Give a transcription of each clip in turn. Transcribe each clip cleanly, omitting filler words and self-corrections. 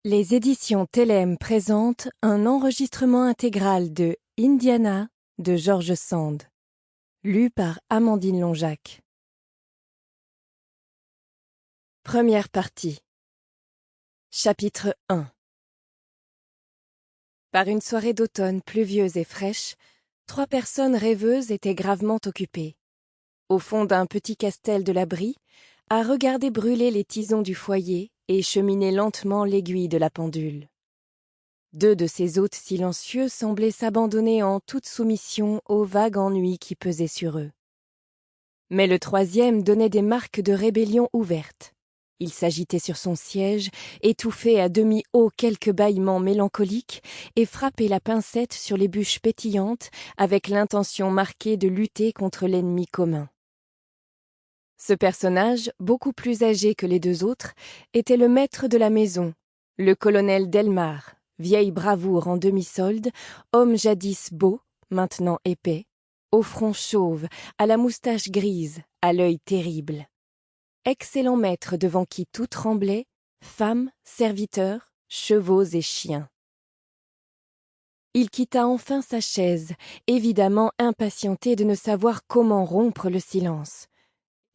Les éditions Télème présentent un enregistrement intégral de Indiana de George Sand, lu par Amandine Lonjac. Première partie. Chapitre 1. Par une soirée d'automne pluvieuse et fraîche, 3 personnes rêveuses étaient gravement occupées, au fond d'un petit castel de la Brie, à regarder brûler les tisons du foyer et cheminer lentement l'aiguille de la pendule. 2 de ces hôtes silencieux semblaient s'abandonner en toute soumission au vague ennui qui pesait sur eux. Mais le 3e donnait des marques de rébellion ouverte. Il s'agitait sur son siège, étouffait à demi-haut quelques bâillements mélancoliques et frappait la pincette sur les bûches pétillantes avec l'intention marquée de lutter contre l'ennemi commun. Ce personnage, beaucoup plus âgé que les 2 autres, était le maître de la maison, le colonel Delmar, vieille bravoure en demi-solde, homme jadis beau, maintenant épais, au front chauve, à la moustache grise, à l'œil terrible. Excellent maître devant qui tout tremblait, femmes, serviteurs, chevaux et chiens. Il quitta enfin sa chaise, évidemment impatienté de ne savoir comment rompre le silence,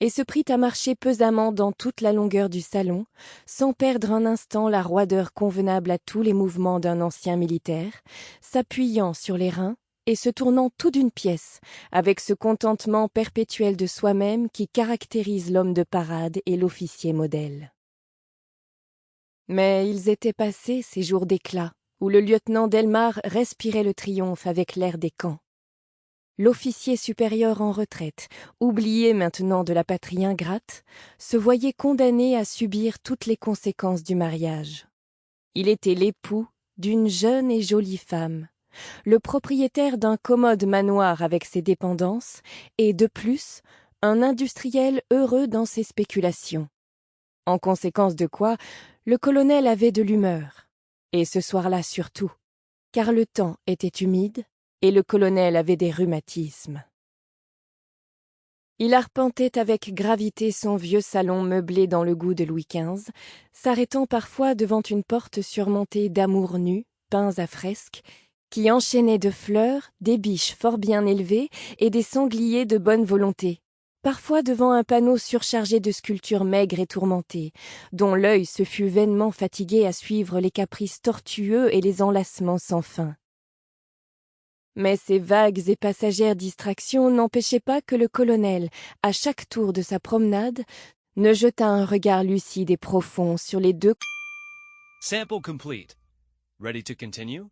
et se prit à marcher pesamment dans toute la longueur du salon, sans perdre un instant la roideur convenable à tous les mouvements d'un ancien militaire, s'appuyant sur les reins et se tournant tout d'une pièce, avec ce contentement perpétuel de soi-même qui caractérise l'homme de parade et l'officier modèle. Mais ils étaient passés, ces jours d'éclat, où le lieutenant Delmar respirait le triomphe avec l'air des camps. L'officier supérieur en retraite, oublié maintenant de la patrie ingrate, se voyait condamné à subir toutes les conséquences du mariage. Il était l'époux d'une jeune et jolie femme, le propriétaire d'un commode manoir avec ses dépendances, et de plus, un industriel heureux dans ses spéculations. En conséquence de quoi, le colonel avait de l'humeur, et ce soir-là surtout, car le temps était humide, et le colonel avait des rhumatismes. Il arpentait avec gravité son vieux salon meublé dans le goût de Louis XV, s'arrêtant parfois devant une porte surmontée d'amours nus, peints à fresque, qui enchaînaient de fleurs, des biches fort bien élevées et des sangliers de bonne volonté, parfois devant un panneau surchargé de sculptures maigres et tourmentées, dont l'œil se fût vainement fatigué à suivre les caprices tortueux et les enlacements sans fin. Mais ces vagues et passagères distractions n'empêchaient pas que le colonel, à chaque tour de sa promenade, ne jetât un regard lucide et profond sur les 2. Sample complete. Ready to continue?